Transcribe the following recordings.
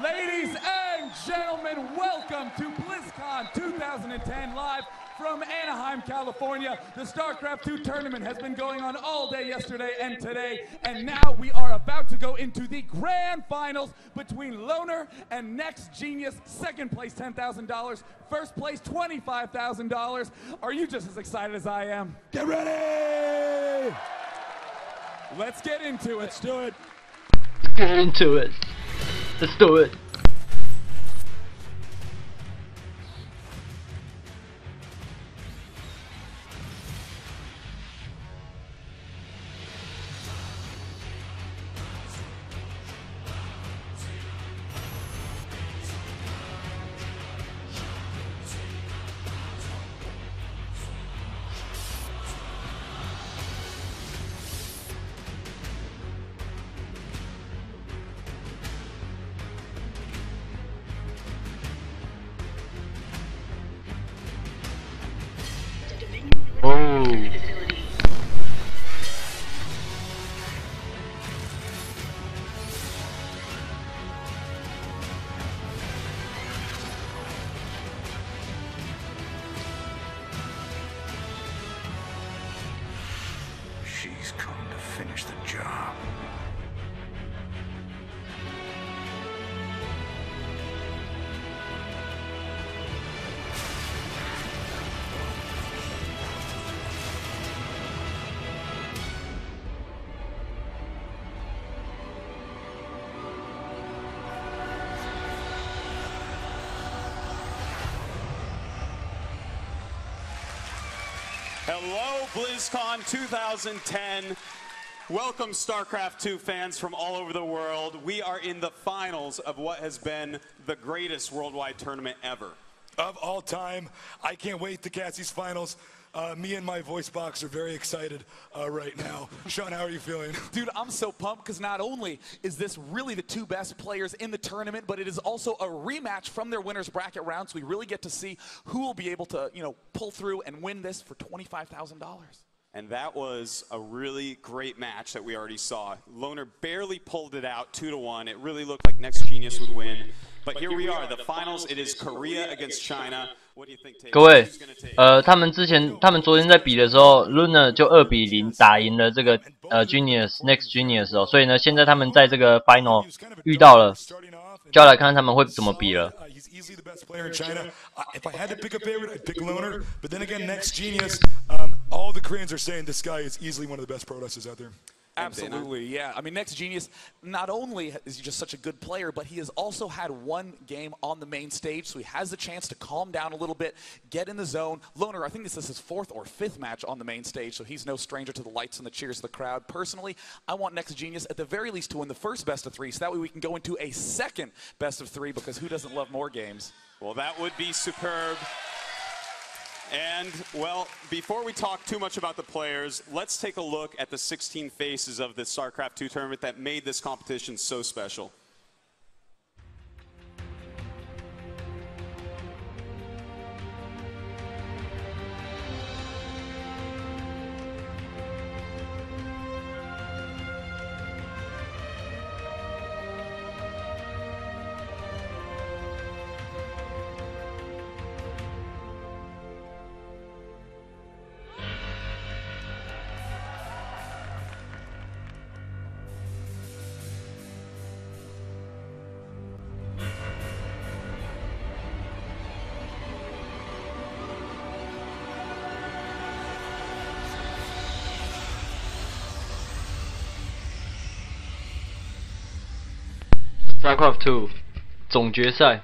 Ladies and gentlemen, welcome to Blizzcon 2010 live from Anaheim, California. The StarCraft 2 tournament has been going on all day yesterday and today, and now we are about to go into the grand finals between Loner and NEXGenius. Second place, $10,000. First place, $25,000. Are you just as excited as I am? Get ready! Let's get into it. Let's do it. Get into it. Let's do it. Oh. She's come to finish the job. Hello, BlizzCon 2010. Welcome, StarCraft 2 fans from all over the world. We are in the finals of what has been the greatest worldwide tournament ever. Of all time. I can't wait to catch these finals. Me and my voice box are very excited right now. Sean, how are you feeling? Dude, I'm so pumped because not only is this really the two best players in the tournament, but it is also a rematch from their winners bracket round, so we really get to see who will be able to, pull through and win this for $25,000. And that was a really great match that we already saw. Loner barely pulled it out 2-1. It really looked like NEXGenius would win. But here we are, the finals. It is Korea against China. What do you think, Tate? 各位，他们昨天在比的时候 ，Luna 就2-0打赢了这个NEXGenius 哦，所以呢，现在他们在这个 final 遇到了，就要来看看他们会怎么比了。He's easily the best player in China. If I had to pick a favorite, I'd pick Loner. But then again, NEXGenius, all the Koreans are saying this guy is easily one of the best protesters out there. Absolutely, yeah. I mean, NEXGenius, not only is he just such a good player, but he has also had one game on the main stage, so he has the chance to calm down a little bit, get in the zone. Loner, I think this is his 4th or 5th match on the main stage, so he's no stranger to the lights and the cheers of the crowd. Personally, I want NEXGenius at the very least to win the first best of 3, so that way we can go into a second best of 3, because who doesn't love more games? Well, that would be superb. And, well, before we talk too much about the players, let's take a look at the 16 faces of the StarCraft 2 tournament that made this competition so special. StarCraft 2 总决赛。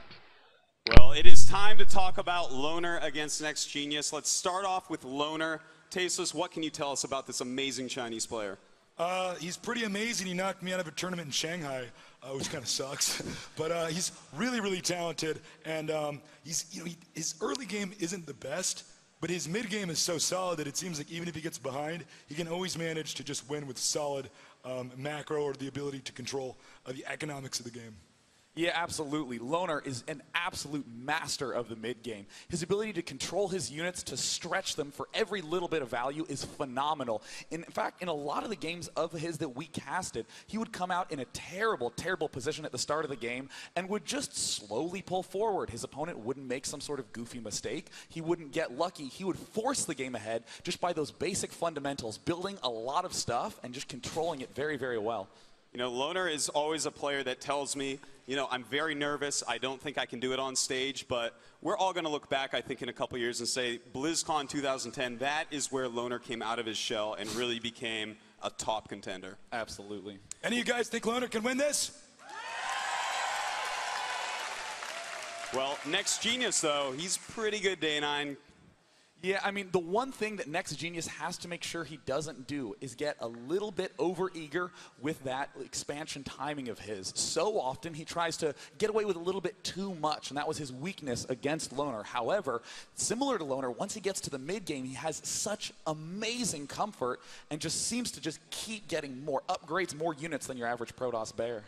Well, it is time to talk about Loner against NEXGenius. Let's start off with Loner. Tasteless, what can you tell us about this amazing Chinese player? He's pretty amazing. He knocked me out of a tournament in Shanghai, which kind of sucks. But he's really, really talented, and his early game isn't the best, but his mid game is so solid that it seems like even if he gets behind, he can always manage to just win with solid macro or the ability to control the economics of the game. Yeah, absolutely. Loner is an absolute master of the mid game. His ability to control his units, to stretch them for every little bit of value is phenomenal. In fact, in a lot of the games of his that we casted, he would come out in a terrible, terrible position at the start of the game and would just slowly pull forward. His opponent wouldn't make some sort of goofy mistake. He wouldn't get lucky. He would force the game ahead just by those basic fundamentals, building a lot of stuff and just controlling it very, very well. You know, Loner is always a player that tells me, you know, I'm very nervous. I don't think I can do it on stage, but we're all going to look back, I think, in a couple years and say, Blizzcon 2010, that is where Loner came out of his shell and really became a top contender. Absolutely. Any of you guys think Loner can win this? Well, NEXGenius, though, he's pretty good, Day 9. Yeah, I mean, the one thing that NEXGenius has to make sure he doesn't do is get a little bit overeager with that expansion timing of his. So often he tries to get away with a little bit too much, and that was his weakness against Loner. However, similar to Loner, once he gets to the mid game, he has such amazing comfort and just seems to just keep getting more upgrades, more units than your average Protoss bear.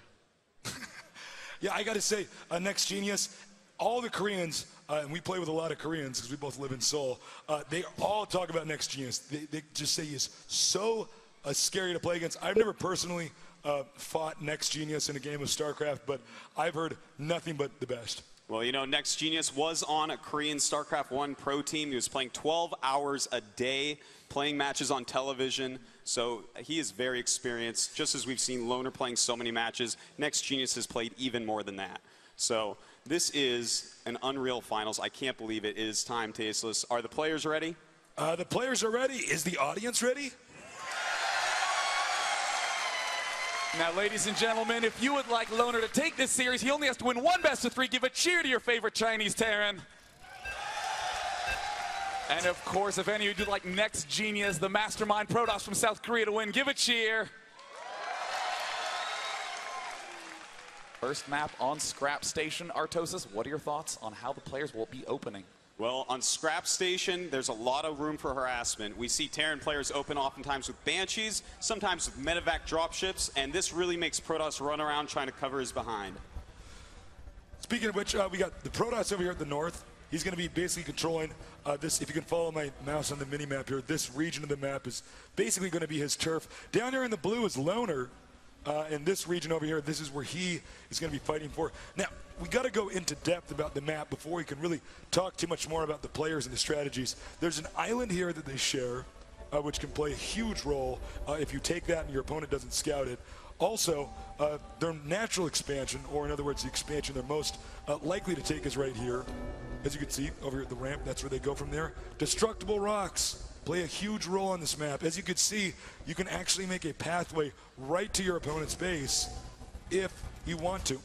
Yeah, I got to say, NEXGenius, all the Koreans, and we play with a lot of Koreans because we both live in Seoul, they all talk about NEXGenius. They just say he's so scary to play against. I've never personally fought NEXGenius in a game of StarCraft, but I've heard nothing but the best. Well, you know, NEXGenius was on a Korean StarCraft 1 pro team. He was playing 12 hours a day, playing matches on television. So he is very experienced. Just as we've seen Loner playing so many matches, NEXGenius has played even more than that. So this is an unreal finals. I can't believe it. It is time, Tasteless. Are the players ready? The players are ready. Is the audience ready? Now, ladies and gentlemen, if you would like Loner to take this series, he only has to win one best of 3. Give a cheer to your favorite Chinese Terran. And of course, if any of you would like NEXGenius, the mastermind Protoss from South Korea, to win, give a cheer. First map on Scrap Station. Artosis, what are your thoughts on how the players will be opening? Well, on Scrap Station, there's a lot of room for harassment. We see Terran players open oftentimes with Banshees, sometimes with Medevac dropships, and this really makes Protoss run around trying to cover his behind. Speaking of which, we got the Protoss over here at the north. He's going to be basically controlling this. If you can follow my mouse on the mini-map here, this region of the map is basically going to be his turf. Down there in the blue is Loner. In this region over here, this is where he is going to be fighting for. Now, we got to go into depth about the map before we can really talk too much more about the players and the strategies. There's an island here that they share, which can play a huge role if you take that and your opponent doesn't scout it. Also, their natural expansion, or in other words, the expansion they're most likely to take is right here. As you can see over here at the ramp, that's where they go from there. Destructible rocks play a huge role on this map. As you can see, you can actually make a pathway right to your opponent's base if you want to.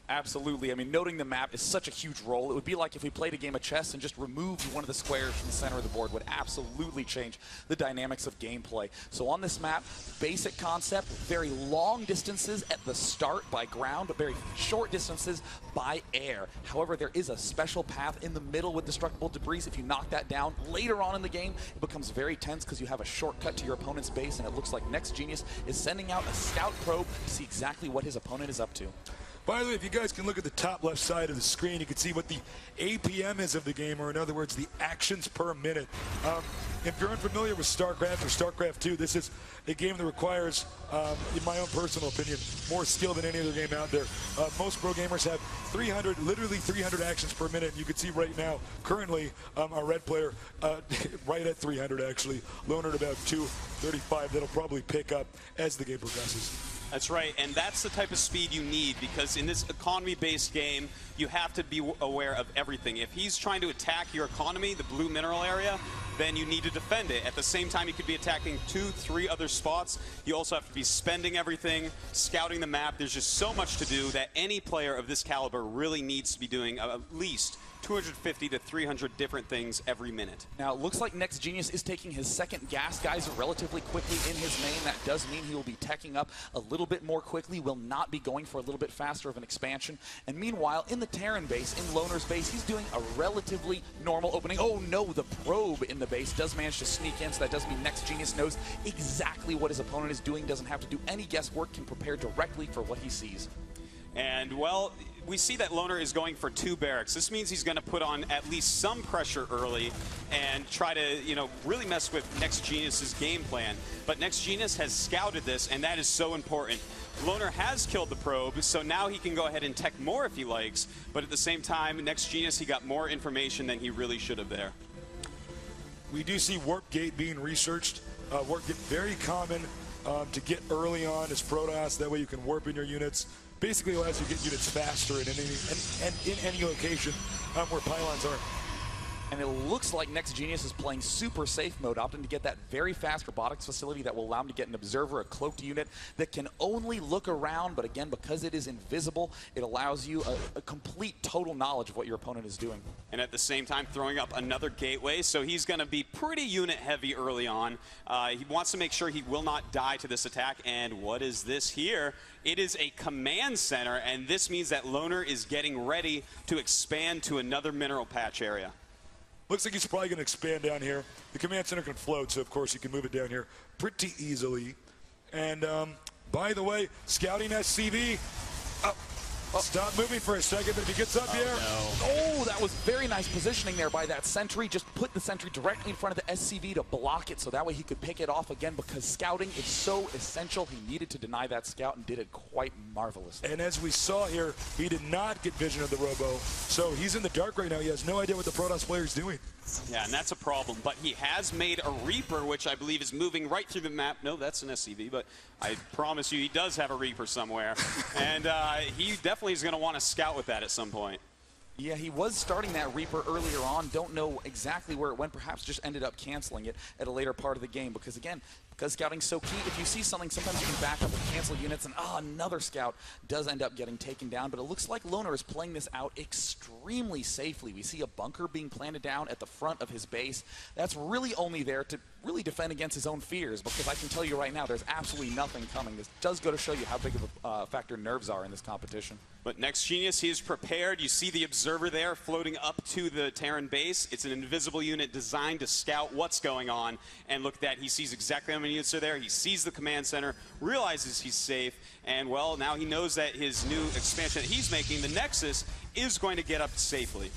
Absolutely. I mean, noting the map is such a huge role. It would be like if we played a game of chess and just removed one of the squares from the center of the board. Would absolutely change the dynamics of gameplay. So on this map, basic concept, very long distances at the start by ground, but very short distances by air. However, there is a special path in the middle with destructible debris. If you knock that down later on in the game, it becomes very tense because you have a shortcut to your opponent's base, and it looks like NEXGenius is sending out a scout probe to see exactly what his opponent is up to. By the way, if you guys can look at the top left side of the screen, you can see what the APM is of the game, or in other words, the actions per minute. If you're unfamiliar with StarCraft or StarCraft 2, this is a game that requires, in my own personal opinion, more skill than any other game out there. Most pro gamers have 300, literally 300 actions per minute. And you can see right now, currently, our red player right at 300 actually, Loner at about 235. That'll probably pick up as the game progresses. That's right, and that's the type of speed you need, because in this economy-based game, you have to be aware of everything. If he's trying to attack your economy, the blue mineral area, then you need to defend it. At the same time, you could be attacking 2, 3 other spots. You also have to be spending everything, scouting the map. There's just so much to do that any player of this caliber really needs to be doing at least 250 to 300 different things every minute. Now, it looks like NEXGenius is taking his second gas geyser relatively quickly in his main. That does mean he will be teching up a little bit more quickly, will not be going for a little bit faster of an expansion. And meanwhile, in the Terran base, in Loner's base, he's doing a relatively normal opening. Oh no, the probe in the base does manage to sneak in, so that does mean NEXGenius knows exactly what his opponent is doing, doesn't have to do any guesswork, can prepare directly for what he sees. And, well, we see that Loner is going for 2 barracks. This means he's going to put on at least some pressure early and try to, you know, really mess with NEXGenius's game plan. But NEXGenius has scouted this, and that is so important. Loner has killed the probe, so now he can go ahead and tech more if he likes, but at the same time, NEXGenius, he got more information than he really should have there. We do see Warp Gate being researched. Warp Gate, very common to get early on as Protoss, that way you can warp in your units. Basically allows you to get units faster in any location where pylons are. And it looks like NEXGenius is playing super safe mode, opting to get that very fast robotics facility that will allow him to get an observer, a cloaked unit that can only look around, but again, because it is invisible, it allows you a complete total knowledge of what your opponent is doing. And at the same time, throwing up another gateway, so he's going to be pretty unit heavy early on. He wants to make sure he will not die to this attack, and what is this here? It is a command center, and this means that Loner is getting ready to expand to another mineral patch area. Looks like he's probably going to expand down here. The command center can float, so of course he can move it down here pretty easily. And by the way, scouting SCV. Stop moving for a second, but if he gets up here. Oh, that was very nice positioning there by that sentry. Just put the sentry directly in front of the SCV to block it, so that way he could pick it off again, because scouting is so essential. He needed to deny that scout and did it quite marvelously. And as we saw here, he did not get vision of the Robo, so he's in the dark right now. He has no idea what the Protoss player is doing. Yeah, and that's a problem. But he has made a Reaper, which I believe is moving right through the map. No, that's an SCV, but I promise you he does have a Reaper somewhere. And he definitely is going to want to scout with that at some point. Yeah, he was starting that Reaper earlier on. Don't know exactly where it went. Perhaps just ended up canceling it at a later part of the game. Because again, because scouting's so key, if you see something, sometimes you can back up and cancel units, and another scout does end up getting taken down. But it looks like Loner is playing this out extremely safely. We see a bunker being planted down at the front of his base. That's really only there to really defend against his own fears, because I can tell you right now, there's absolutely nothing coming. This does go to show you how big of a factor nerves are in this competition. But NEXGenius, he is prepared. You see the observer there floating up to the Terran base. It's an invisible unit designed to scout what's going on. And look at that, he sees exactly how many units are there. He sees the command center, realizes he's safe, and well, now he knows that his new expansion that he's making, the Nexus, is going to get up safely.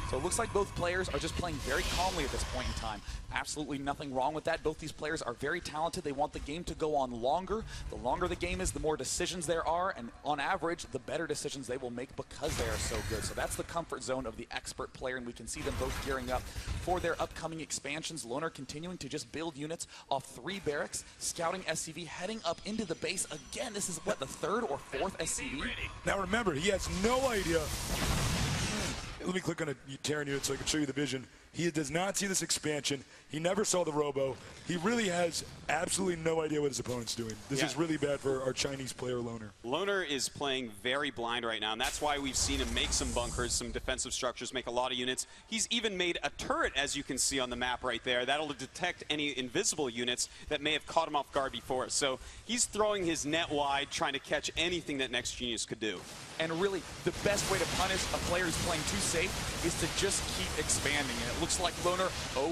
So it looks like both players are just playing very calmly at this point in time. Absolutely nothing wrong with that. Both these players are very talented. They want the game to go on longer. The longer the game is, the more decisions there are, and on average, the better decisions they will make because they are so good. So that's the comfort zone of the expert player, and we can see them both gearing up for their upcoming expansions. Loner continuing to just build units off 3 barracks, scouting SCV, heading up into the base. Again, this is what, the 3rd or 4th SCV? Now remember, he has no idea. Let me click on a Terran unit so I can show you the vision. He does not see this expansion. He never saw the Robo. He really has absolutely no idea what his opponent's doing. This is really bad for our Chinese player, Loner. Loner is playing very blind right now, and that's why we've seen him make some bunkers, some defensive structures, make a lot of units. He's even made a turret, as you can see on the map right there. That'll detect any invisible units that may have caught him off guard before. So he's throwing his net wide, trying to catch anything that NEXGenius could do. And really, the best way to punish a player who's playing too safe is to just keep expanding. And it looks like Loner,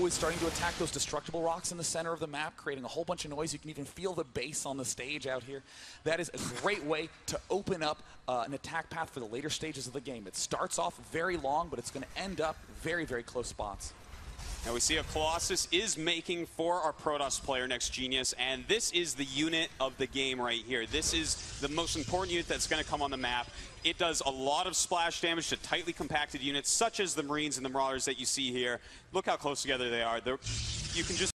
is starting to attack those destructible rocks in the center of the map, creating a whole bunch of noise. You can even feel the bass on the stage out here. That is a great way to open up an attack path for the later stages of the game. It starts off very long, but it's going to end up very, very close spots. Now we see a Colossus is making for our Protoss player NEXGenius, and this is the unit of the game right here. This is the most important unit that's going to come on the map. It does a lot of splash damage to tightly compacted units, such as the Marines and the Marauders that you see here. Look how close together they are. You can just